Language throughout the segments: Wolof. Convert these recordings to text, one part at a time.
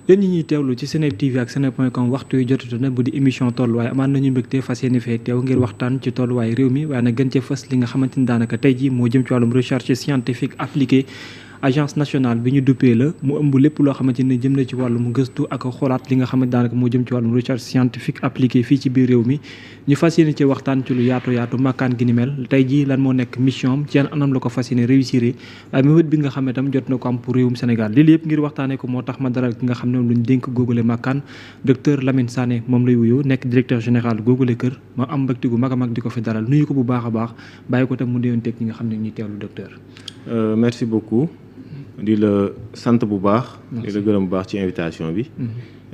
yéen ñi ñuy teewlu ci Seneweb TV ak seneweb.com waxtu yu jotatu na bu di émission tolluwaay amaan nañu mbégte fas yéene fee teew ngir waxtaan ci tolluwaay réew mi waaye nag gën cee fës li nga xamante ni daanaka tey ji moo jëm ci wàllum recherche scientifique appliquée agence nationale bi ñu duppee la mu ëmb lépp loo xamante ni jëm na ci wàllum gëstu ak xoolaat li nga xamante daanaka moo jëm ci wàllum recherche scientifique appliquée fii ci biir réew mi ñu fas yéene ci waxtaan ci lu yaatu makkaan gi ni mel tey jii lan moo nekk mission am ci yan anam la ko fas yéene réussir waaye mébét bi nga xam ne tam jot na ko am pour réewum Sénégal lii yëpp ngir waxtaanee ko moo tax ma dalal ki nga xam ne moom luñ dénk googule makkaan docteur Lamine Sané moom lay wuyoo nekk directeur général googule kër ma am mbégte gu mag a mag di ko fi dalal nuyu ko bu baax a baax bàyyi ko tam mu déyoon teg ñi nga xam ne ñuy teewlu docteur. Merci beaucoup. di la sant bu baax. di la gërëm bu baax ci invitation bi.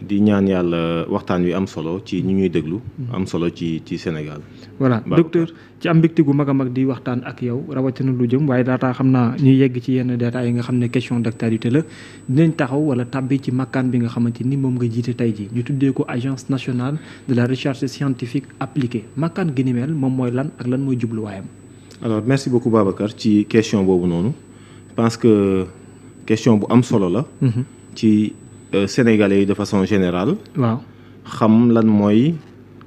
di ñaan yàlla waxtaan wi am solo ci ñi ñuy déglu. am solo ci Sénégal. voilà docteur ci am mbégte gu mag a mag di waxtaan ak yow rawatina lu jëm waaye daataa xam naa ñuy yegg ci yenn détails yi nga xam ne question d'actualité la dinañ taxaw wala tàbbi ci makkaan bi nga xamante ni moom nga jiite tey ji ñu tuddee ko agence nationale de la recherche scientifique appliquée makkaan gi ni mel moom mooy lan ak lan mooy jubluwaayam. alors merci beaucoup Babacar ci question boobu noonu je pense que. question bu am solo la. ci sénégalais yi de façon générale. waaw xam lan mooy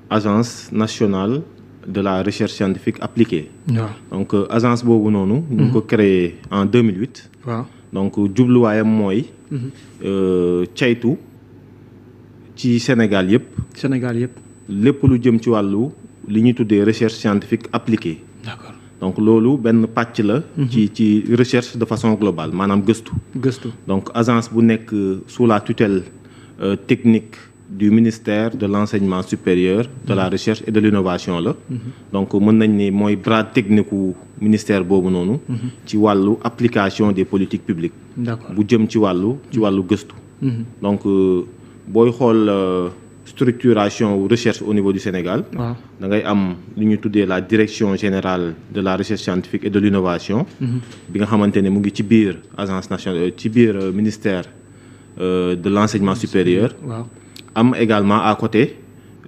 agence nationale de la recherche scientifique appliquée. waaw donc agence boobu noonu. ñu ngi ko créé en 2008. waaw donc jubluwaayam mooy. caytu ci Sénégal yëpp. Sénégal yëpp. lépp lu jëm ci wàllu li ñuy tuddee recherche scientifique appliquée. d'accord. donc loolu benn pàcc la. ci recherche de façon globale maanaam gëstu. donc agence bu nekk sous la tutelle technique du ministère de l'enseignement supérieur de la recherche et de l'innovation la. donc mën nañ ni mooy bras technique wu ministère boobu noonu. ci wàllu application des politiques publiques. d'accord bu jëm ci wàllu gëstu. donc booy xool. structuration recherche au niveau du Sénégal. da ngay am li ñu tuddee la direction générale de la recherche scientifique et de l'innovation. bi nga xamante ne mu ngi ci biir agence nationale ci biir ministère de l'enseignement supérieur. am également à côté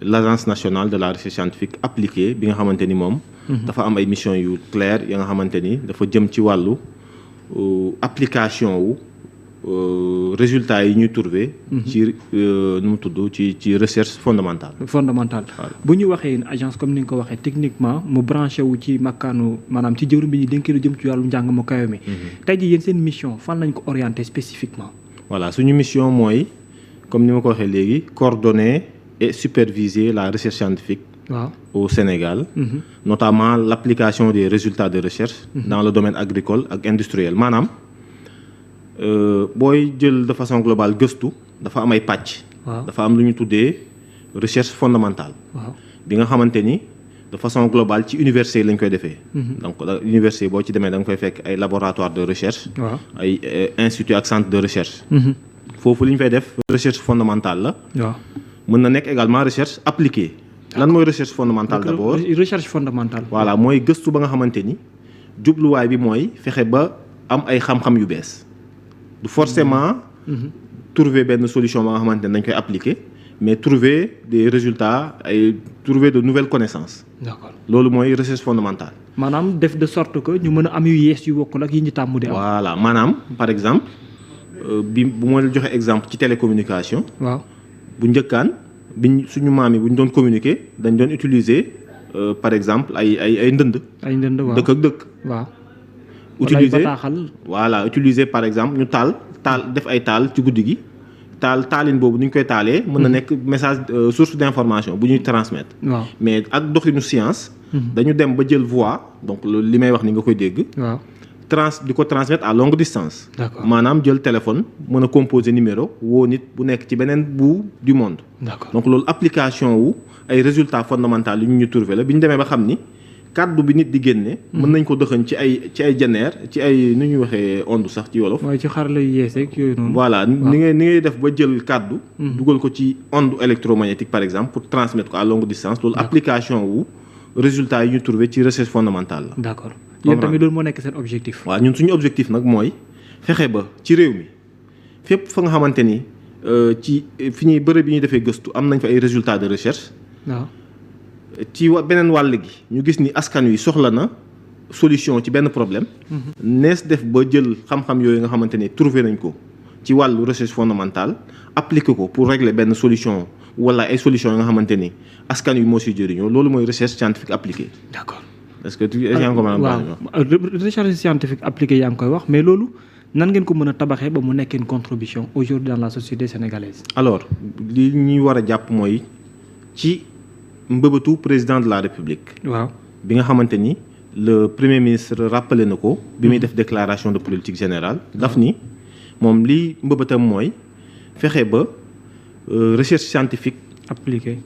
l'agence nationale de la recherche scientifique appliquée bi nga xamante ni moom. dafa am ay missions yu claires ya nga xamante ni dafa jëm ci wàllu application wu. résultats yi ñuy trouver ci nu mu tudd ci recherche fondamentale. bu ñu waxee une agence comme ni nga ko waxee techniquement mu branché wu ci makkaanu maanaam ci jëwriñ bi ñu dénkee lu jëm ci wàllu njàng mu kawe mi. tey jii yéen seen mission fan lañ ko orienté spécifiquement. voilà suñu mission mooy comme ni ma ko waxee léegi coordonner et superviser la recherche scientifique. au Sénégal. Notamment l'application des résultats de recherche. dans le domaine agricole ak industriel maanaam. booy jël de façon globale gëstu dafa am ay pàcc. dafa am lu ñu tuddee recherche fondamentale. bi nga xamante ni de façon globale ci université lañ koy defee. donc université boo ci demee da nga fay fekk ay laboratoire de recherche. ay institut ak centre de recherche. foofu li ñu fay def recherche fondamentale la. mën na nekk également recherche appliquée. lan mooy recherche fondamentale d'abord. recherche fondamentale. voilà mooy gëstu ba nga xamante ni jubluwaay bi mooy fexe ba am ay xam-xam yu bees. du forcément trouver benn solution ba nga xamante ne dañ koy appliquer mais trouver des résultats ay trouver de nouvelles connaissances. d'accord loolu mooy recherche fondamentale. maanaam def de sorte que ñu mën a am yu yees yu bokkul ak yi ñu tàmm di am. voilà maanaam par exemple bu ma la joxe exemple ci télécommunication. bu njëkkaan suñu maam yi bu ñu doon communiquer dañ doon utiliser par exemple ay ndënd. dëkk ak dëkk. utiliser par exemple ñu taal def ay taal ci guddi gi taalin boobu ni ñu koy taalee mën na nekk message source d'information bu ñuy transmettre. mais ak doxinu science. dañu dem ba jël voix donc li may wax ni nga koy dégg. di ko transmettre à longue distance. maanaam jël téléphone mën a composer numéro woo nit bu nekk ci beneen bout du monde. donc loolu application wu ay résultats fondamentaux yu ñu trouvé la bi ñu demee ba xam ni. kàddu bi nit di génne. mën nañ ko dëxëñ ci ay jeneer ci ay nu ñuy waxee onde sax ci wolof. mooy ci xarala yu yees ak yooyu noonu. voilà ni ngay def ba jël kàddu. dugal ko ci onde électromagnétique par exemple pour transmettre ko à longue distance. loolu application wu résultats yi ñu trouvé ci recherche fondamentale la. d'accord yéen tamit loolu moo nekk seen objectif. waaw ñun suñu objectif nag mooy fexe ba ci réew mi fépp fa nga xamante ni ci fi ñuy bërëb yi ñuy defee gëstu am nañ fa ay résultats de recherche. ci beneen wàll gi ñu gis ni askan wi soxla na solution ci benn problème. nees def ba jël xam-xam yooyu nga xamante ni trouvé nañ ko ci wàllu recherche fondamentale appliquer ko pour régler benn solution wala ay solutions yi nga xamante ni askan wi moo si jëriñoo loolu mooy recherche scientifique appliquée. D'accord. est-ce que tu yaa ngi ko mën a waaw recherche scientifique appliquée yaa ngi koy wax mais loolu nan ngeen ko mën a tabaxee ba mu nekk une contribution aujourd'hui dans la société sénégalaise. alors li ñuy war a jàpp mooy ci mbëbëtu président de la république. waaw bi nga xamante ni le premier ministre rappelé na ko. bi muy def déclaration de politique générale. daf ni moom li mbëbëtam mooy fexe ba recherche scientifique. appliquée.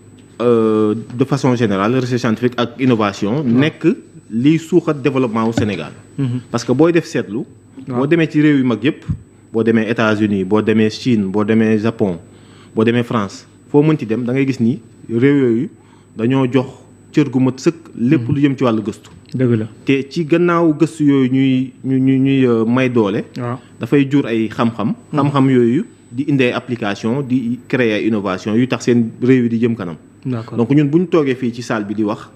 De façon générale recherche scientifique ak innovation. nekk liy suuxat développement au Sénégal. parce que booy def seetlu. boo demee ci réew yu mag yëpp. boo demee États-Unis boo demee Chine boo demee Japon boo demee France foo mënti dem da ngay gis ni réew yooyu dañoo jox cër gu mat sëkk. lépp lu jëm ci wàllu gëstu. dëgg la te ci gannaaw gëstu yooyu ñuy may doole. waaw dafay jur ay xam-xam. xam-xam yooyu di indi ay application di créer ay innovation yu tax seen réew yi di jëm kanam. d'accord donc ñun bu ñu toogee fii ci salle bi di wax.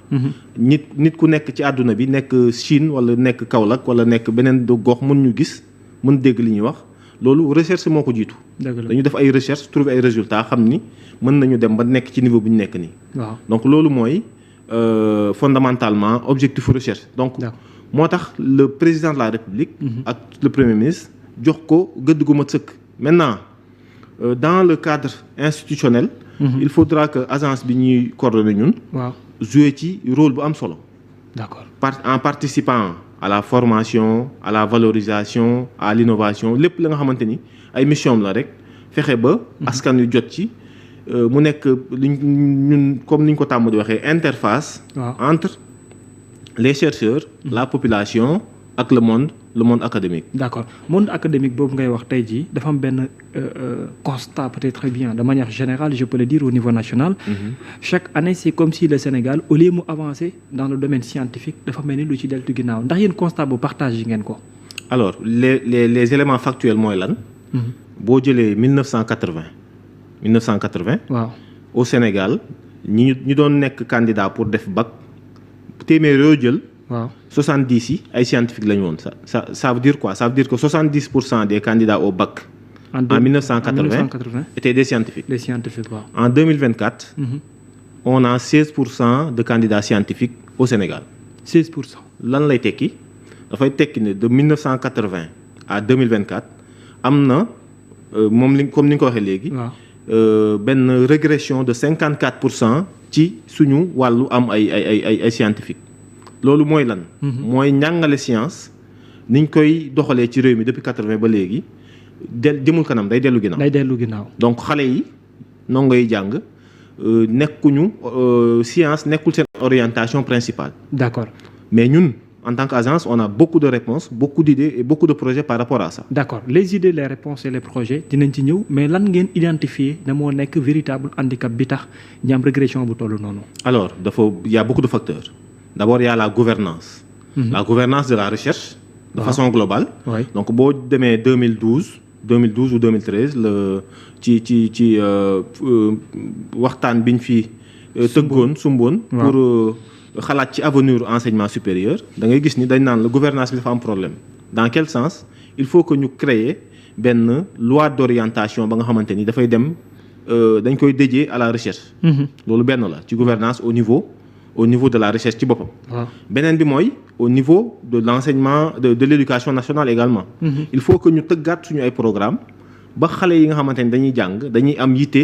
nit ku nekk ci àdduna bi nekk Chine wala nekk Kaolack wala nekk beneen gox mën ñu gis mën dégg li ñuy wax loolu recherche moo ko jiitu. dañu def ay recherche trouver ay résultats xam ni mën nañu dem ba nekk ci niveau bu ñu nekk nii. waaw donc loolu mooy fondamentalement objectif recherche. donc moo tax le président de la République. ak le premier ministre jox ko gëdd gu mat sëkk. maintenant dans le cadre institutionnel. il faudra que agence bi ñuy coordonner ñun. waaw jouer ci rôle bu am solo. d'accord en participant à la formation à la valorisation à l'innovation lépp la nga xamante ni ay mission la rek fexe ba. askan yu jot ci mu nekk ñun comme ni ñu ko tàmm di waxee interface. entre les chercheurs. la population ak le monde académique. d'accord monde académique boobu ngay wax tey jii dafa am benn constat peut-être très bien de manière générale je peux le dire au niveau national. Chaque année c'est comme si le Sénégal au lieu mu avancer dans le domaine scientifique dafa mel ni lu ci deltu ginnaaw ndax yéen constat bu partage ngeen ko. alors les éléments factuels mooy lan. boo jëlee 1980. waaw au Sénégal ñi doon nekk candidat pour def bac téeméer yoo jël. waaw 70 yi ay scientifique lañu woon ça veut dire quoi ça veut dire que 70% des candidats au bac. en 1980 étaient des scientifiques. des scientifiques waaw. en 2024. on a 16% de candidats scientifiques au Sénégal. 16%. lan lay tekki dafay tekki ne de 1980 à 2024 am na moom comme ni nga ko waxee léegi. benn régression de 54% ci suñu wàllu am ay scientifiques. loolu mooy lan. mooy njàngale science niñ koy doxalee ci réew mi depuis 80 ba léegi jëmul kanam day dellu ginnaaw. donc xale yi ndongo yi jàng nekkuñu science nekkul seen orientation principale. d'accord mais ñun en tant qu'agence on a beaucoup de réponses beaucoup d'idées et beaucoup de projets par rapport à ça. d'accord les idées les réponses et les projets dinañ ci ñëw mais lan ngeen identifier ne moo nekk véritable handicap bi tax ñu am régression bu toll noonu. alors y a beaucoup de facteurs. D'abord, il y a la gouvernance. La gouvernance de la recherche, de façon globale. Donc, boo demee 2012 ou 2013 ci waxtaan biñ fi sumboon pour xalaat ci avenir enseignement supérieur da ngay gis ni dañ naan la gouvernance bi dafa am problème. Dans quel sens? Il faut que ñu créer benn loi d'orientation ba nga xamante ni dafay dem dañ koy dédié à la recherche. loolu benn la ci gouvernance au niveau de la recherche ci boppam. beneen bi mooy au niveau de l'enseignement de l'éducation nationale également. il faut que ñu tëggaat suñu ay programme ba xale yi nga xamante ni dañuy jàng dañuy am yitte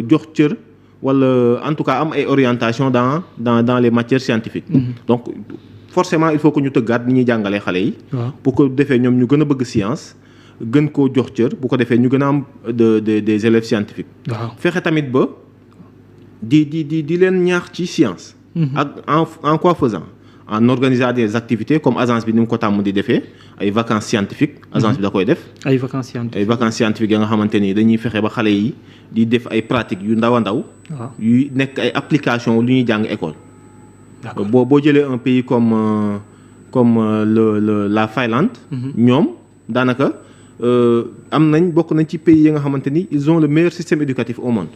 jox cër wala en tout cas am ay orientation dans les matières scientifiques. donc forcément il faut que ñu tëggaat ni ñuy jàngalee xale yi. pour que defee ñoom ñu gën a bëgg science gën koo jox cër bu ko defee ñu gën a am des élèves scientifiques. fexe tamit ba. di leen ñaax ci science. ak en quoi faisant en organisant des activités comme agence bi ni mu ko tàmm di defee ay vacances scientifiques. agence bi da koy def. ay vacances scientifiques ya nga xamante ni dañuy fexe ba xale yi di def ay pratiques yu ndaw a ndaw. yu nekk ay applications lu ñuy jàng école. boo jëlee un pays comme la Finlande. ñoom daanaka bokk nañ ci pays yi nga xamante ni ils ont le meilleur système éducatif au monde.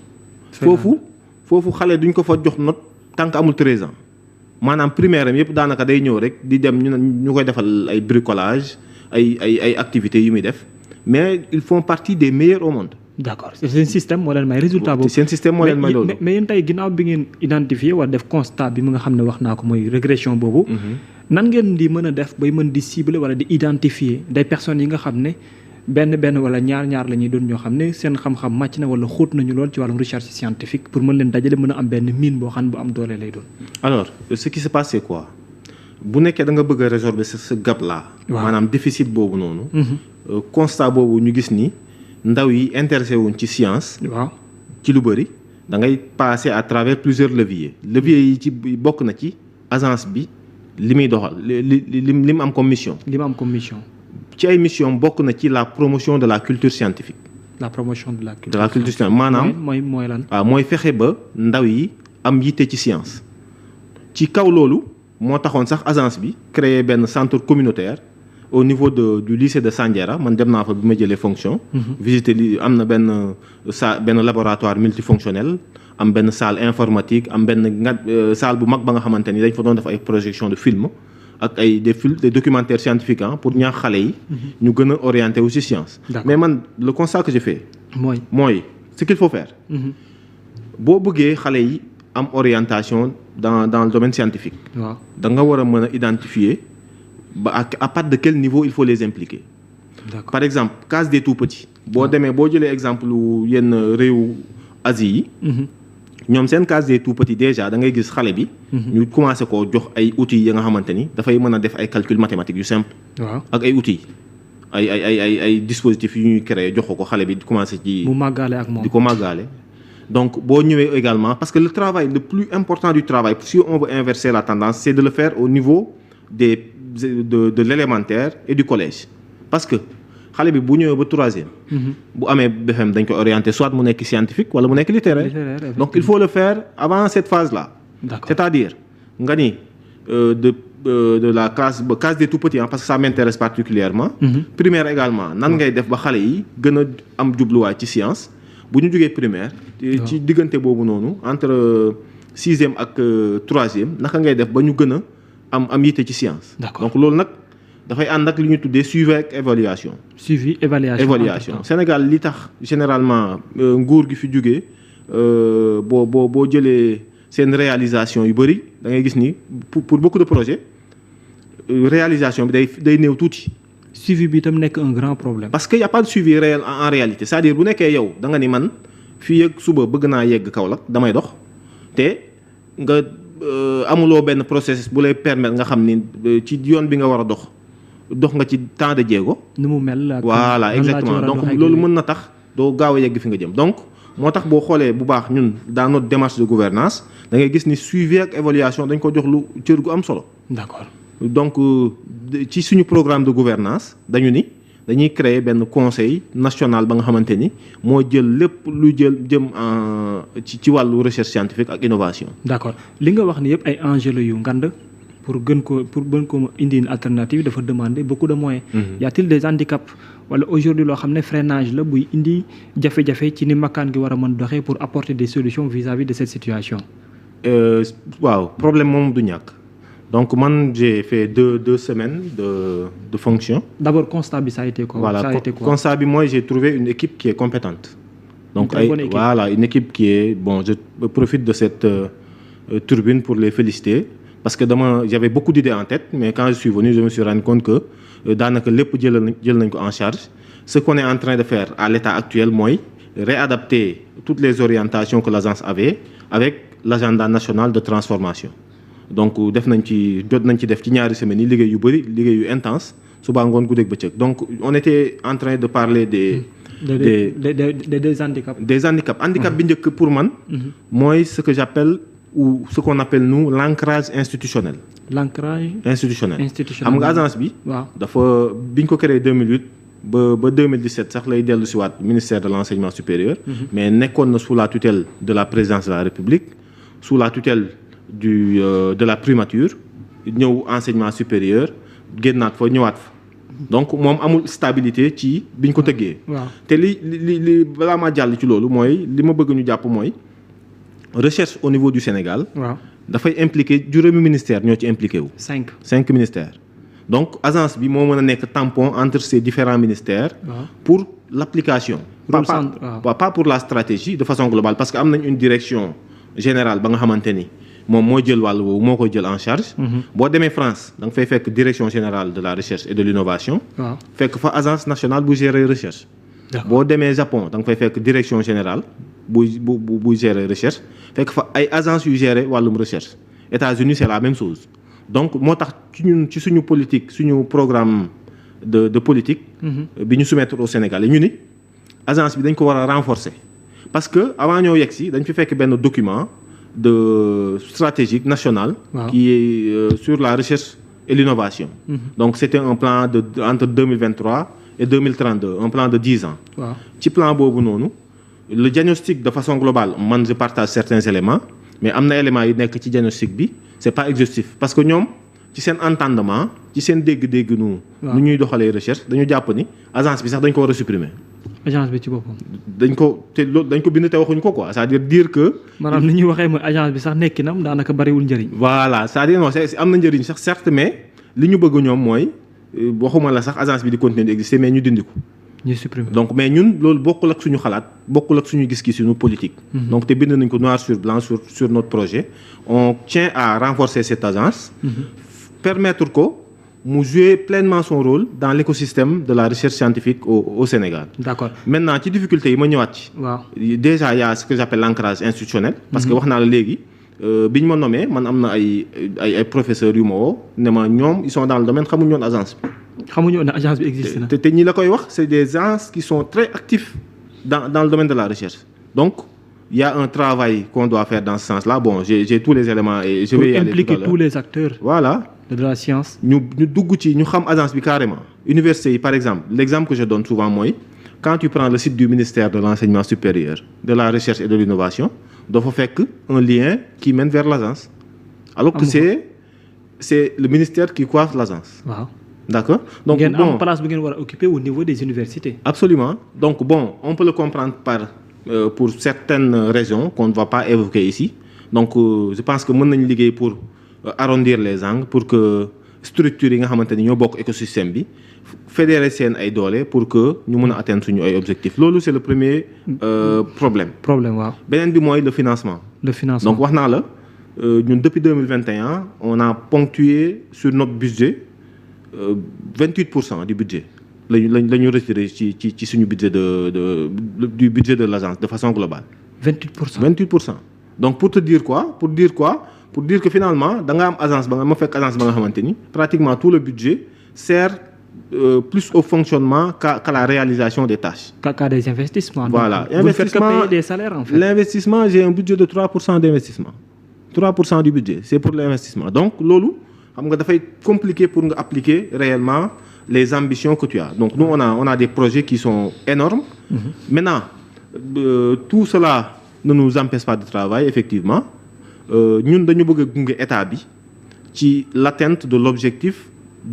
foofu xale duñ ko fa jox note tant que amul 13 ans maanaam primaire am yëpp daanaka day ñëw rek di dem ñu koy defal ay bricolage ay activités yu muy def mais ils font partie des meilleurs au monde. d'accord c'est un système moo leen may résultat boobu. c'est un système moo leen may loolu. mais yéen tey ginnaaw bi ngeen identifier wala def constat bi mu nga xam ne wax naa ko mooy régression boobu. nan ngeen di mën a def bay mën di cibler wala di identifier des personnes yi nga xam ne benn wala ñaar la ñuy doon ñoo xam ne seen xam-xam màcc na wala xóot nañu lool ci wàllum recherche scientifique pour mën leen dajale mën a am benn mine boo xam ne bu am doole lay doon. alors ce qui se passe c'est quoi bu nekkee da nga bëgg a résorber ce gap là. maanaam déficit boobu noonu. constat boobu ñu gis ni ndaw yi intéressé wuñ ci science. waaw ci lu bëri da ngay passer à travers plusieurs leviers yi ci bokk na ci agence bi li muy doxal li mu am comme mission. ci ay mission bokk na ci la promotion de la culture scientifique. la promotion de la culture scientifique maanaam. mooy lan. waaw mooy fexe ba ndaw yi am yitte ci science. ci kaw loolu moo taxoon sax agence bi créer benn centre communautaire au niveau du lycée de Sandiara man dem naa fa bi ma jëlee fonction. visiter li am na benn laboratoire multifonctionnel am benn salle informatique am benn salle bu mag ba nga xamante ni dañ fa doon def ay projection de film. ak des documentaires scientifiques pour ñaax xale yi. ñu gën a orienté wu ci science. mais man le constat que j'ai fait. mooy ce qu'il faut faire. boo bëggee xale yi am orientation dans le domaine scientifique. waaw da nga war a mën a identifier ba à partir de quel niveau il faut les impliquer. par exemple case des tout petits. boo demee boo jëlee exemple yenn réewu Asie yi. ñoom seen case des tout petits déjà da ngay gis xale bi. ñu commencé koo jox ay outils yi nga xamante ni dafay mën a def ay calcul mathématique yu simple. waaw ak ay outils ay dispositifs yu ñuy créé jox ko xale bi di commencé ci. mu màggaale ak moom di ko màggaale. donc boo ñëwee également parce que le travail le plus important du travail si on veut inverser la tendance c'est de le faire au niveau de l'élémentaire et du collège parce que. xale bi bu ñëwee ba troisième. bu amee BFEM dañ ko orienté soit mu nekk scientifique wala mu nekk littéraire. Donc il faut le faire avant cette phase-là. D'accord. C'est-à-dire nga ni de la case des tout petits parce que ça m'intéresse particulièrement. Primaire également nan ngay def ba xale yi gën a am jubluwaay ci science bu ñu jógee primaire. ci diggante boobu noonu entre sixième ak troisième naka ngay def ba ñu gën a am yitte ci science. Donc loolu nag. dafay ànd ak li ñu tuddee suivi ak évaluation. suivi évaluation. Sénégal li tax généralement nguur gi fi jógee boo jëlee seen réalisation yu bëri da ngay gis ni pour beaucoup de projets réalisation bi day néew tuuti. suivi bi itam nekk un grand problème. parce que y a pas de suivi réel en réalité c'est-à-dire bu nekkee yow da nga ni man fii ak suba bëgg naa yegg Kaolack damay dox te nga amuloo benn processus bu lay permettre nga xam ni ci yoon bi nga war a dox nga ci temps de jéego. nu mu mel. voilà exactement donc loolu mën na tax doo gaaw a yegg fi nga jëm donc moo tax boo xoolee bu baax ñun dans notre démarche de gouvernance da ngay gis ni suivi ak évaluation dañ ko jox lu cër gu am solo. D'accord. donc ci suñu programme de gouvernance dañuy créer benn conseil national ba nga xamante ni moo jël lépp lu jëm ci wàllu recherche scientifique ak innovation. D'accord li nga wax ni yëpp ay enjeux la yu ngand pour gën ko indi une alternative dafa demander beaucoup de moyens. Y a-t-il des handicaps wala aujourd'hui loo xam ne freinage la buy indi jafe-jafe ci ni makkaan gi war a mën doxee pour apporter des solutions vis-à-vis de cette situation. waaw problème moom du ñàkk donc man j'ai fait deux semaines de fonction. D'abord constat bi ça a été quoi? Voilà, ça a été quoi? Constat bi moi j'ai trouvé une équipe qui est compétente. Donc une équipe qui est je profite de cette tribune pour les féliciter. Parce que j'avais beaucoup d'idées en tête, mais quand je suis venu, je me suis rendu compte que daanaka lépp jël nañ ko en charge. Ce qu'on est en train de faire à l'état actuel mooy réadapter toutes les orientations que l'agence avait avec l'agenda national de transformation. Donc jot nañ ci def ci ñaari semaines yi liggéey yu bëri liggéey yu intense suba ngoon guddeeg bëccëg. Donc on était en train de parler des handicaps. Des handicaps. Handicap bi njëkk pour man mooy ce que j'appelle ou ce qu'on appelle nous l'ancrage institutionnel. L'ancrage institutionnel. Xam nga agence bi. waaw dafa biñ ko créé 2008 ba 2017 sax lay dellu si waat ministère de l'enseignement supérieur. Mais nekkoon na sous la tutelle de la présidence de la République sous la tutelle de la primature ñëw enseignement supérieur génnaat fa ñëwaat fa. Donc moom amul stabilité ci biñ ko tëggee. te li balaa maa jàll ci loolu mooy li ma bëgg ñu jàpp mooy. Recherche au niveau du Sénégal. waaw dafay impliquer juróomi ministère ñoo ci impliqué wu. 5 ministères. donc agence bi moo mën a nekk tampon entre ces différents ministères pour l'application pas pour la stratégie de façon globale parce que am nañ une direction générale ba nga xamante ni moom moo jël wàll woowu moo koy jël en charge boo demee France da nga fay fekk direction générale de la recherche et de l'innovation fekk fa agence nationale bu gérer recherche boo demee Japon da nga fay fekk direction générale bu gérer recherche fekk fa ay agence yu gérer wàllum recherche États-Unis c'est la même chose donc moo tax ci ñun ci suñu politique suñu programme de politique bi ñu soumettre au Sénégal ñu ni agence bi dañ ko war a renforcer parce que avant ñoo yegg si dañ fi fekk benn document de stratégique national qui est sur la recherche et l'innovation donc c'était un plan entre 2023 et 2032 un plan de 10 ans ci plan boobu noonu le diagnostic de façon globale man je partage certains éléments mais am na éléments yi nekk ci diagnostic bi c'est pas exhaustif parce que ñoom ci seen entendement ci seen dégg-dégg nu ñuy doxalee recherche dañu jàpp ni agence bi sax dañ ko war a supprimer agence bi ci boppam. dañ ko bind te waxuñu ko quoi c'est-à-dire dire que. maanaam ni ñuy waxee mooy agence bi sax nekkinam daanaka bariwul njëriñ. voilà c'est-à-dire non c'est am na njëriñ sax certes mais li ñu bëgg ñoom mooy waxuma la sax agence bi di continuer di exister mais ñu dindi ko. ñu supprimer donc mais ñun loolu bokkul ak suñu xalaat bokkul ak suñu gis-gis suñu politique. donc te bind nañ ko noir sur blanc sur notre projet on tient à renforcer cette agence. permettre ko. mu jouer pleinement son rôle dans l'écosystème de la recherche scientifique au Sénégal. D'accord. Maintenant ci difficulté yi ma ñëwaat ci. Déjà il y a ce que j'appelle l'ancrage institutionnel. parce que wax naa la léegi bi ñu ma nommé man am na ay professeurs yu ma woo ne ma ñoom ils sont dans le domaine xamuñu woon agence bi. xamuñu woon agence bi existe na. te ñi la koy wax c'est des gens qui sont très actifs dans le domaine de la recherche. donc il y a un travail qu'on doit faire dans ce sens-là bon j'ai tous les éléments et je vais y aller tout à l'heure. Impliquer tous les acteurs. Voilà. de la science. ñu dugg ci ñu xam agence bi carrément université yi par exemple l'exemple que je donne souvent mooy quand tu prends le site du ministère de l'enseignement supérieur de la recherche et de l'innovation dafa fekk un lien qui mène vers l'agence alors que c'est le ministère qui coiffe l'agence. Waaw. D'accord donc ngeen am place bu ngeen war a occuper au niveau des universités. Absolument donc bon on peut le comprendre pour certaines raisons qu'on ne va pas évoquer ici donc je pense que mën nañu liggéey pour arrondir les angles pour que structures yi nga xamante ni ñoo bokk écosystème bi fédérer seen ay doole pour que ñu mën a atteindre suñu ay objectifs loolu c'est le premier problème. Waaw. beneen bi mooy le financement. donc wax naa la ñun depuis 2021 on a ponctué sur notre budget 28% du budget lañu retiré ci suñu budget du budget de l'agence de façon globale. 28%. donc pour dire que finalement da nga am agence ba nga agence ba nga xamante ni pratiquement tout le budget sert plus au fonctionnement qu'à la réalisation des tâches. Qu'à des investissements. Voilà. Vous ne faites que payer des salaires en fait. L'investissement, j'ai un budget de 3% d'investissement. 3% du budget, c'est pour l'investissement. Donc loolu xam nga dafay compliqué pour nga appliquer réellement les ambitions que tu as. Donc nous on a des projets qui sont énormes. Maintenant tout cela ne nous empêche pas de travailler effectivement. ñun dañu bëgg a gunge état bi ci l'atteinte de l'objectif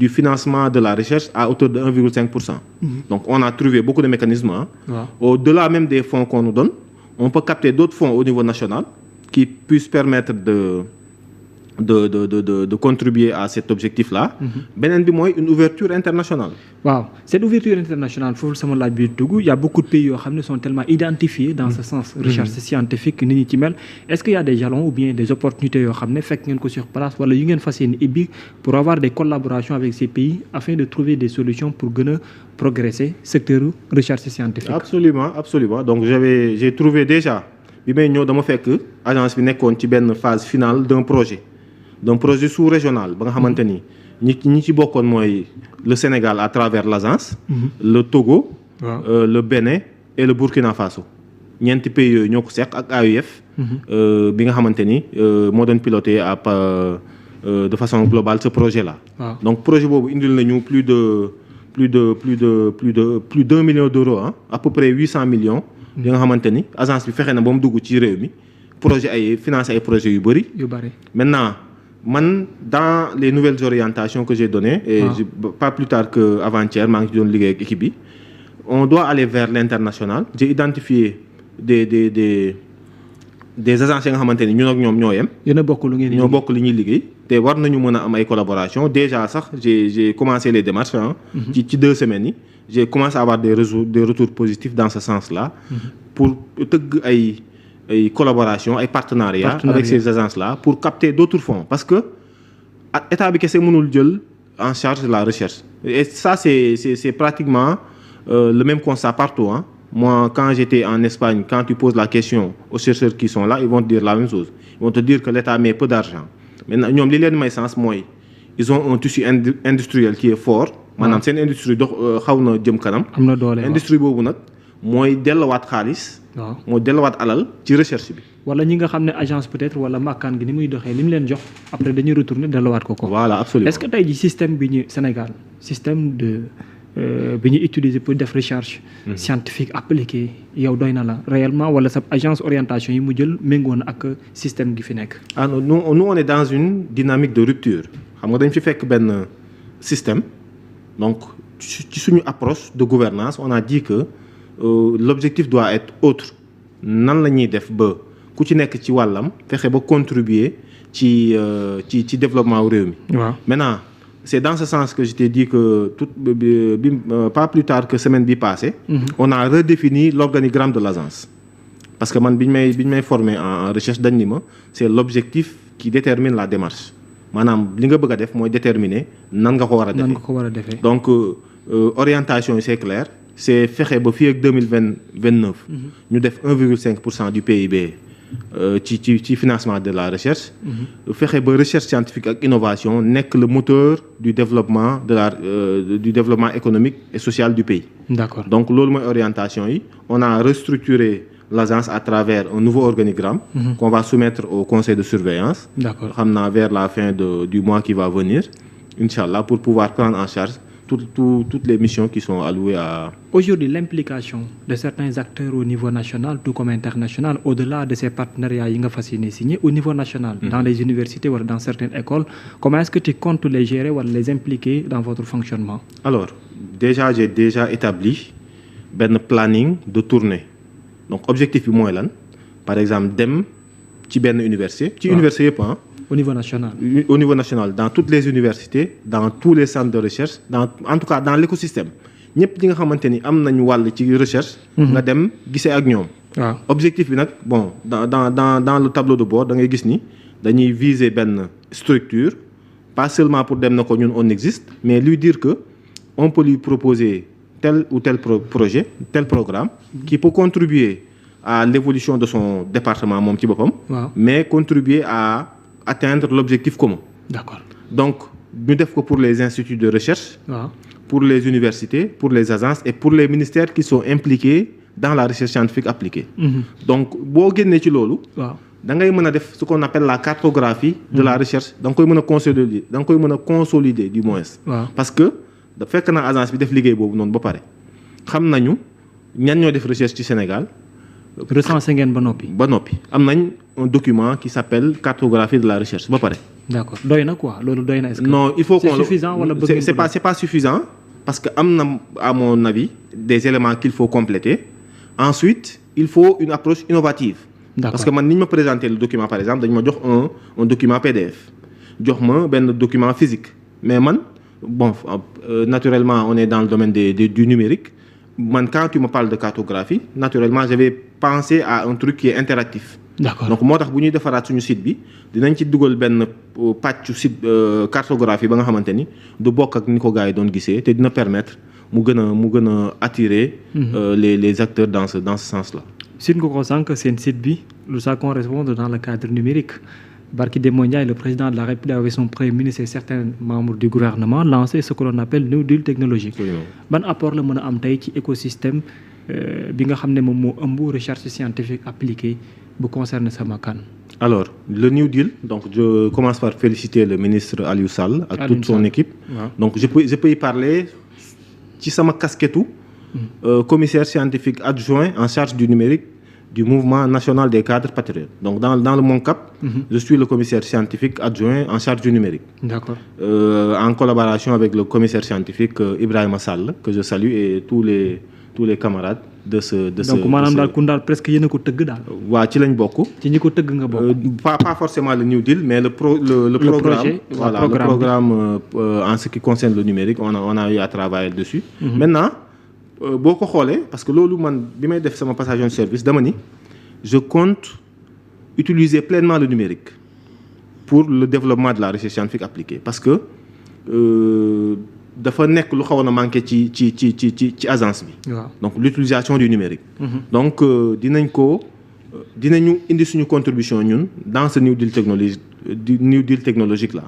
du financement de la recherche à hauteur de 1,5%. Donc on a trouvé beaucoup de mécanismes. Au-delà même des fonds qu'on nous donne, on peut capter d'autres fonds au niveau national qui puissent permettre de contribuer à cet objectif-là. Beneen bi mooy une ouverture internationale. Waaw cette ouverture internationale foofu sama laaj bi dugg il y a beaucoup de pays yoo xam ne sont tellement identifiés dans ce sens. recherche scientifique ni ñu ci mel. Est-ce qu'il y a des jalons ou bien des opportunités yoo xam ne fekk ngeen ko sur place wala yu ngeen fas yéene ibbi pour avoir des collaborations avec ces pays afin de trouver des solutions pour gën a progresser secteur recherche scientifique. Absolument donc j'ai trouvé déjà bi may ñëw dama fekk agence bi nekkoon ci benn phase finale d'un projet sous-régional ba nga xamante ni ñi ci bokkoon mooy le Sénégal à travers l'agence, le Togo, le Bénin et le Burkina Faso. ñeenti pays yooyu ñoo ko seq ak AUF. bi nga xamante ni moo doon piloté de façon globale ce projet-là. Donc projet boobu indil nañu plus d'1 million d'euros à peu près 800 millions. yi nga xamante ni agence bi fexe na ba mu dugg ci réew mi projet financé ay projets yu bëri. Maintenant man dans les nouvelles orientations que j'ai données et pas plus tard que avant-hier maa ngi ci doon liggéey ak équipe bi on doit aller vers l'international. J'ai identifié des agences yi nga xamante ni ñun ak ñoom ñoo yem. yéen a bokk lu ngeen ñoo bokk li ñuy liggéey te war nañu mën a am ay collaboration déjà sax j'ai commencé les démarches ci 2 semaines yi j'ai commencé à avoir des retours positifs dans ce sens-là pour tëgg ay collaboration ay partenariat avec ces agences-là pour capter d'autres fonds parce que état bi kese mënul jël en charge la recherche et ça c'est pratiquement le même constat partout Moi, quand j'étais en Espagne, quand tu poses la question aux chercheurs qui sont là, ils vont te dire la même chose. Ils vont te dire que l'État met peu d'argent. Maintenant, ñoom li leen may sens mooy ils ont un tissu industriel qui est fort. maanaam seen industrie dox xaw na jëm kanam. am na doole industrie boobu nag mooy delluwaat xaalis. waaw mooy delluwaat alal ci recherche bi. wala ñi nga xam ne agence peut-être wala makkaan gi ni muy doxee li mu leen jox après dañuy retourner delluwaat ko. Voilà, absolument. Est-ce que tey ji système bi ñu Sénégal système de. bi ñu utiliser pour def recherche scientifique appliquée yow doy na la réellement wala sa agence orientation yi mu jël méngoo na ak système gi fi nekk. Ah non, nous on est dans une dynamique de rupture xam nga dañ fi fekk benn système donc ci suñu approche de gouvernance on a dit que l'objectif doit être autre nan la ñuy def ba ku ci nekk ci wàllam fexe ba contribuer ci développement wu réew mi. waaw maintenant. C'est dans ce sens que je t'ai dit que pas plus tard que semaine bi passée, on a redéfini l'organigramme de l'agence. Parce que man bi ñu may formé en recherche dañ ni ma c'est l'objectif qui détermine la démarche. Maanaam li nga bëgg a def mooy déterminer nan nga ko war a defee. Donc orientation yi c'est clair, c'est fexe ba fii ak 2029 ñu def 1,5% du PIB. ci financement de la recherche fexe ba recherche scientifique ak innovation nekk le moteur du développement du développement économique et social du pays. D'accord. Donc loolu mooy orientation yi on a restructuré l'agence à travers un nouveau organigramme qu'on va soumettre au conseil de surveillance. D'accord. Xam naa vers la fin du mois qui va venir Inch'Allah pour pouvoir prendre en charge toutes les missions qui sont allouées à... Aujourd'hui, l'implication de certains acteurs au niveau national, tout comme international, au-delà de ces partenariats qui sont signés, au niveau national, dans les universités ou dans certaines écoles, comment est-ce que tu comptes les gérer ou les impliquer dans votre fonctionnement? Alors, j'ai déjà établi un planning de tournée. Donc, objectif, moi, par exemple, dem ci benn université, ci université yëpp au niveau national. Au niveau national, dans toutes les universités, dans tous les centres de recherche, en tout cas dans l'écosystème. ñëpp ñi nga xamante ni am nañu wàll ci recherche. nga dem gisee ak ñoom. waaw objectif bi nag bon dans le tableau de bord da ngay gis ni dañuy viser benn structure pas seulement pour dem na ko ñun on existe mais lui dire que on peut lui proposer tel ou tel projet tel programme qui peut contribuer à l'évolution de son département moom ci boppam. mais contribuer à atteindre l'objectif commun. D'accord. Donc ñu def ko pour les instituts de recherche. Pour les universités, pour les agences et pour les ministères qui sont impliqués dans la recherche scientifique appliquée. Donc boo génnee ci loolu. da ngay mën a def ce qu'on appelle la cartographie de la recherche da nga koy mën a consolider du moins. Parce que da fekk na agence bi def liggéey boobu noonu ba pare xam nañu ñan ñoo def recherche ci Sénégal. recensé ngeen ba noppi. Am nañ un document qui s'appelle cartographie de la recherche ba pare. D'accord doy na quoi loolu doy na. Est-ce que non il faut c'est suffisant wala bëgg c'est pas suffisant parce que am na à mon avis des éléments qu'il faut compléter. Ensuite il faut une approche innovative. D'accord. Parce que man ni ñu ma présenter le document par exemple dañu ma jox un document PDF jox ma benn document physique mais man bon naturellement on est dans le domaine du numérique. Man quand tu me parles de cartographie naturellement j'avais pensé à un truc qui est interactif. D'accord. Donc moo tax bu ñuy defaraat suñu site bi dinañ ci dugal benn pàccu site cartographie ba nga xamante ni du bokk ak ni ko gars yi doon gisee te dina permettre mu gën a attirer les acteurs dans ce sens-là. Site nga ko sànq seen site bi lu ça correspond dans le cadre numérique. Barki Demba Ndiaye, le président de la République avec son premier ministre et certains membres du gouvernement lancé ce que l'on appelle New Deal technologique. Ban apport la mën a am tey ci écosystème bi nga xam ne moom moo ëmb recherche scientifique appliquée bu concerne sama kan. Alors le New Deal donc je commence par féliciter le ministre Aliou Sall ak toute son équipe. Donc je peux y parler ci sama casquette commissaire scientifique adjoint en charge du numérique du mouvement national des cadres patriotes. Donc dans le MONCAP, je suis le commissaire scientifique adjoint en charge du numérique. D'accord. En collaboration avec le commissaire scientifique Ibrahima Sall, que je salue, et tous les camarades donc maanaam daal kun daal presque yéen a ko tëgg daal. waa ci lañ bokk. ci ñi ko tëgg nga bokk. pas forcément le New Deal mais le programme. Projet, voilà le programme en ce qui concerne le numérique on a eu à travailler dessus. Maintenant boo ko xoolee parce que loolu man bi may def sama passation de service dama ni je compte utiliser pleinement le numérique pour le développement de la recherche scientifique appliquée parce que dafa nekk lu xawoon a manqué ci agence bi. Donc l'utilisation du numérique. Donc dinañu indi suñu contribution ñun dans ce New Deal technologique là.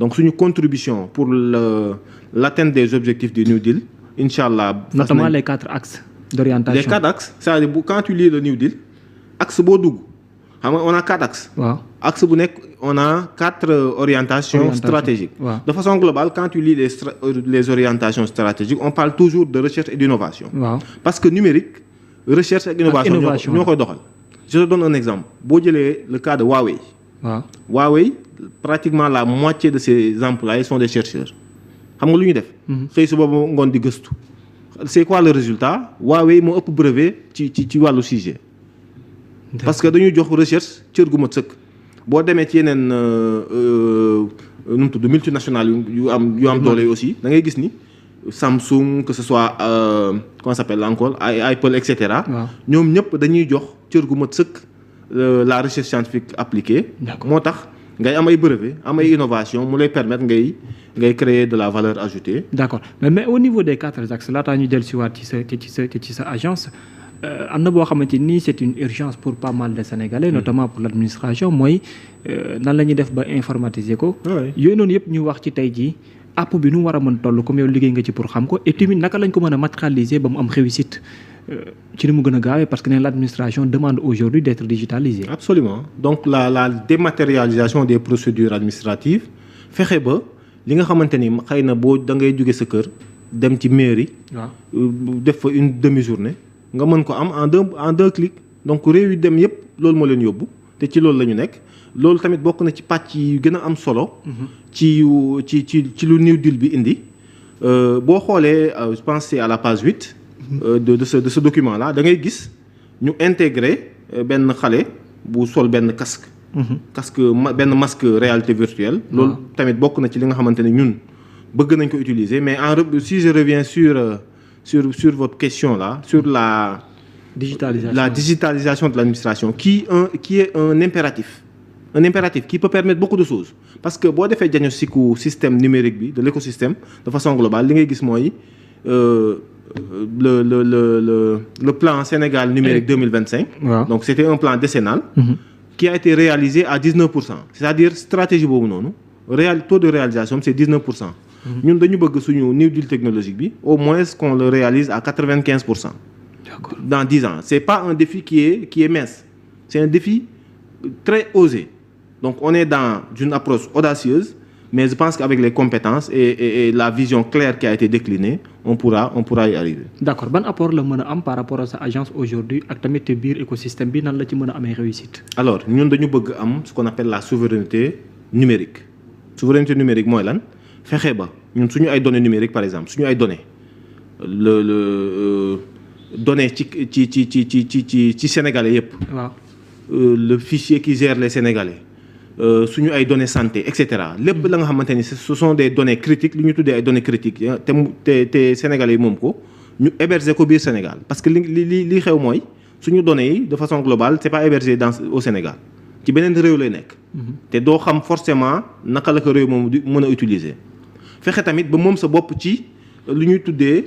Donc suñu contribution pour l'atteinte des objectifs du New Deal inchallah. Notamment les 4 axes d'orientation. Les 4 axes c'est-à-dire quand tu lis le New Deal axe boo dugg xam nga on a 4 axes. Axe bu nekk on a 4 orientations stratégiques. De façon globale quand tu lis les orientations stratégiques on parle toujours de recherche et d'innovation. Parce que numérique recherche et innovation ñoo koy doxal. Je te donne un exemple boo jëlee le cas de Huawei. Huawei pratiquement la moitié de ses employés sont des chercheurs xam nga lu ñuy def. xëy suba ba ngoon di gëstu. C'est quoi le résultat Huawei moo ëpp brevet ci wàllu sujet. Parce que dañuy jox recherche cër gu mat sëkk boo demee ci yeneen nu mu tudd multinationales yu am doole aussi da ngay gis ni Samsung que ce soit comment ça s'appelle encore Apple et cetera. ñoom ñëpp dañuy jox cër gu mat sëkk la recherche scientifique appliquée. moo tax ngay am ay brevet am ay innovation mu lay permettre ngay créer de la valeur ajoutée. D'accord mais au niveau des 4 axes laataa ñu dellusiwaat ci sa agence. am na boo xamante ni c'est une urgence pour pas mal de Sénégalais notamment pour l'administration mooy nan la ñuy def ba informatiser ko. yooyu noonu yëpp ñu wax ci tey jii app bi nu war a mën toll comme yow liggéey nga ci pour xam ko et tamit naka lañ ko mën a matérialiser ba mu am réussite ci ni mu gën a gaawee parce que l'administration demande aujourd'hui d'être digitalisée. Absolument donc la dématérialisation des procédures administratives fexe ba li nga xamante ni xëy na boo da ngay jóge sa kër dem ci mairie. def fa une demi-journée. nga mën ko am en deux clics donc réew yi dem yëpp loolu moo leen yóbbu te ci loolu la ñu nekk loolu tamit bokk na ci pàcc yi gën a am solo. ci lu New Deal bi indi boo xoolee je pense c'est à la page 8. de ce document là da ngay gis ñu intégrer benn xale bu sol benn casque. benn masque réalité virtuelle. loolu tamit bokk na ci li nga xamante ne ñun bëgg nañ ko utiliser mais si je reviens sur votre question là sur la digitalisation de l'administration qui est un impératif qui peut permettre beaucoup de choses parce que boo defee diagnosticu système numérique bi de l'écosystème de façon globale li ngay gis mooy le plan Sénégal numérique 2025 donc c'était un plan décennal qui a été réalisé à 19%. C'est-à-dire stratégie boobu noonu taux de réalisation c'est 19%. ñun dañu bëgg suñu New Deal technologique bi au moins qu'on le réalise à 95%. D'accord. Dans 10 ans c'est pas un défi qui est mince c'est un défi très osé donc on est dans une approche audacieuse mais je pense qu'avec les compétences et la vision claire qui a été déclinée on pourra y arriver. D'accord ban apport la mën a am par rapport à sa agence aujourd'hui ak tamit biir écosystème bi nan la ci mën a amee réussite. Alors ñun dañu bëgg am ce qu'on appelle la souveraineté numérique mooy lan. fexe ba ñun suñu ay données numériques par exemple suñu ay données données ci sénégalais yépp. Le fichier qui gère les sénégalais suñu ay données santé et cetera lépp la nga xamante ni ce sont des données critiques li ñu tuddee ay données critiques te sénégalais yi moom ko ñu héberger ko biir Sénégal parce que li xew mooy suñu données yi de façon globale c'est pas hébergé au Sénégal ci beneen réew lay nekk. te doo xam forcément naka la ko réew moom di mën a utiliser. fexe tamit ba moom sa bopp ci lu ñuy tuddee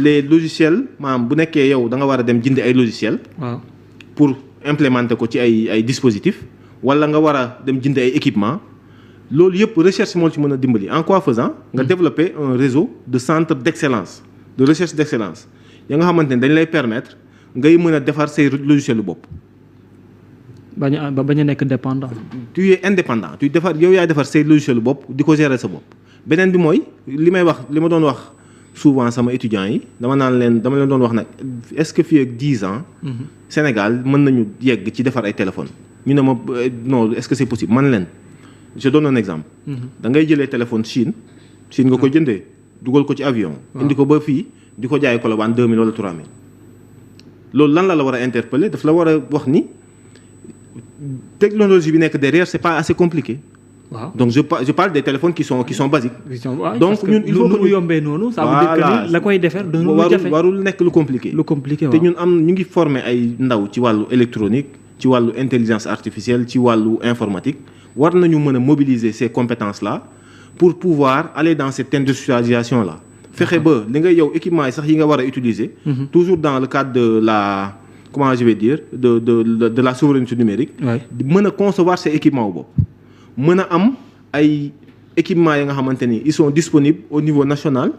les logiciels maanaam bu nekkee yow da nga war a dem jënd ay logiciels. pour implémenter ko ci ay dispositifs wala nga war a dem jënd ay équipements loolu yëpp recherche moo ci mën a dimbali en quoi faisant nga développer un réseau de centres d'excellence de recherche d'excellence ya nga xamante ne dañ lay permettre ngay mën a defar say logiciels bopp. bañ a nekk dépendant. tu es indépendant tu defar yow yaay defar say logiciels bopp di ko gérer sa bopp. beneen bi mooy li ma doon wax souvent sama étudiants yi dama leen doon wax nag est-ce que fii ak 10 ans. Sénégal mën nañu yegg ci defar ay téléphones ñu ne ma non est-ce que c'est possible man leen je donne un exemple. da ngay jëlee téléphone Chine nga ko jëndee dugal ko ci avion. indi ko ba fii di ko jaay Colobane 2000 wala 3000. loolu lan la war a interpeller daf la war a wax ni technologie bi nekk derrière c'est pas assez compliqué. waaw donc je parle des téléphones qui sont basiques. donc ñun il faut que ñu yombee noonu. ça veut dire que la koy defar du lu jafe warul nekk lu compliqué. lu compliqué te ñun ñu ngi former ay ndaw ci wàllu électronique ci wàllu intelligence artificielle ci wàllu informatique war nañu mën a mobiliser ces compétences là pour pouvoir aller dans cette industrialisation là. fexe ba li nga yow équipement yi sax yi nga war a utiliser. toujours dans le cadre de la comment je vais dire de la souveraineté numérique. mën a concevoir ces équipements bopp. mën a am ay équipements yi nga xamante ni ils sont disponibles au niveau national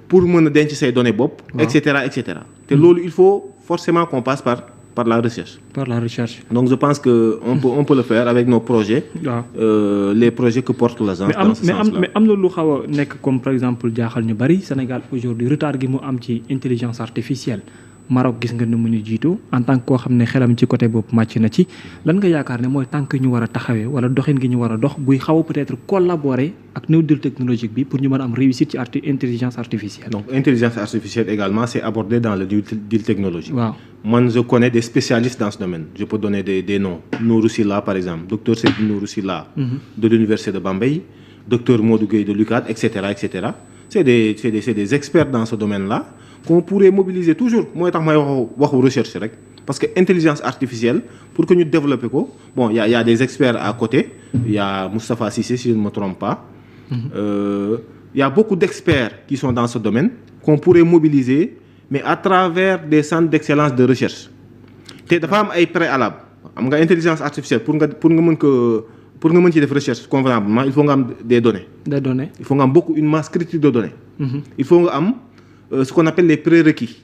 pour mën a denc say données bopp. et cetera et cetera. te loolu il faut forcément qu'on passe par la recherche. Par la recherche. Donc je pense qu'on peut le faire avec nos projets, les projets que porte l'agence dans ce sens-là. Mais am na lu xaw a nekk comme par exemple jaaxal ñu bari Sénégal aujourd'hui retard gi mu am ci intelligence artificielle Maroc gis nga ne mu ñu jiitu en tant que koo xam ne xelam ci côté boobu màcc na ci lan nga yaakaar ne mooy tànk ñu war a taxawee wala doxin gi ñu war a dox buy xaw a peut-être collaborer ak new deal technologique bi pour ñu mën a am réussite ci intelligence artificielle. Donc intelligence artificielle également c'est abordé dans le deal technologique. Waaw. Moi je connais des spécialistes dans ce domaine. Je peux donner des noms. Nourou Silla par exemple, docteur Seydou Nourou Silla de l'université de Bambey, docteur Modou Gueye de l'UCAD, etc., etc. C'est des experts dans ce domaine-là qu'on pourrait mobiliser toujours. Moi, je waxu recherche rek parce que intelligence artificielle pour que ñu développer ko bon il y a des experts à côté. Il y a Moustapha Cissé si je ne me trompe pas. Il y a beaucoup d'experts qui sont dans ce domaine qu'on pourrait mobiliser mais à travers des centres d'excellence de recherche. Te dafa am ay préalable. Am nga intelligence artificielle pour nga mën ci def recherche convenablement il faut nga am des données. Des données. Il faut nga am une masse critique de données. Il faut nga am ce qu'on appelle les prérequis.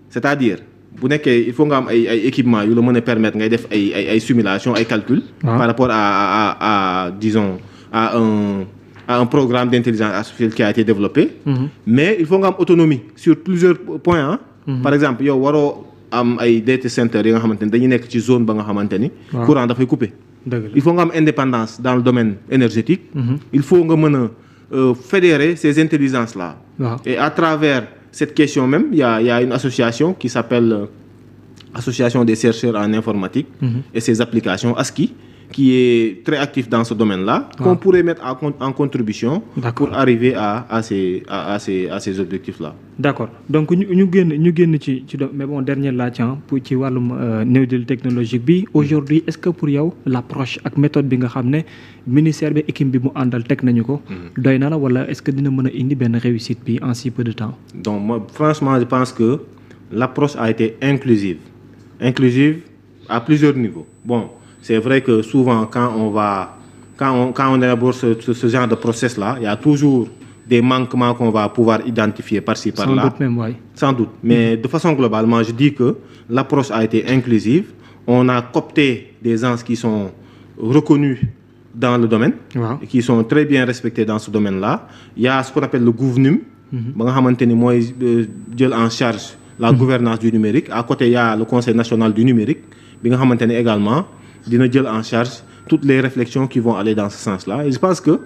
C'est-à-dire bu nekkee il faut nga am ay équipements yu la mën a permettre ngay def ay simulations ay calculs. Par rapport à disons à un programme d'intelligence artificielle qui a été développé. Mais il faut nga am autonomie sur plusieurs points. Par exemple yow waroo am ay data centers yi nga xamante ni dañuy nekk ci zone ba nga xamante ni. courant dafay couper. Il faut nga am indépendance dans le domaine énergétique. Il faut nga mën a fédérer ces intelligences-là. Et à travers cette question même, il y a une association qui s'appelle Association des chercheurs en informatique et ses applications, ASCII, qui est très actif dans ce domaine-là, qu'on pourrait mettre en contribution pour arriver à ces objectifs-là. D'accord. Donc ñu génn ci mais bon dernier laaj pour ci wàllum new deal technologique bi aujourd'hui est-ce que pour yow l'approche ak méthode bi nga xam ne ministère bi équipe bi mu àndal teg nañu ko doy na la wala est-ce que dina mën a indi benn réussite bi en si peu de temps? Donc moi franchement je pense que l'approche a été inclusive à plusieurs niveaux. Bon, c'est vrai que souvent quand on élabore ce genre de process-là, il y a toujours des manquements qu'on va pouvoir identifier par-ci, par-là. Sans doute même, oui. Sans doute. Mais de façon globalement, je dis que l'approche a été inclusive. On a coopté des gens qui sont reconnus dans le domaine, et qui sont très bien respectés dans ce domaine-là. Il y a ce qu'on appelle le GouverNUM, jël en charge la gouvernance du numérique. À côté, il y a le Conseil national du numérique, également, dina jël en charge toutes les réflexions qui vont aller dans ce sens-là. Et je pense que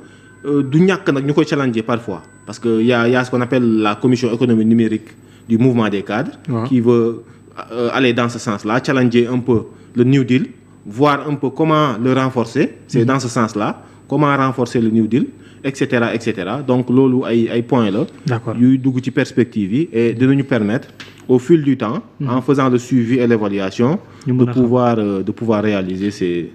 du ñàkk nag ñu koy challenger parfois parce que y a ce qu'on appelle la commission économie numérique du mouvement des cadres qui veut aller dans ce sens-là, challenger un peu le New Deal, voir un peu comment le renforcer. C'est dans ce sens-là, comment renforcer le New Deal, etc., etc. Donc loolu ay points là yuy dugg ci perspective yi et dinañu permettre au fil du temps en faisant le suivi et l'évaluation de pouvoir réaliser ces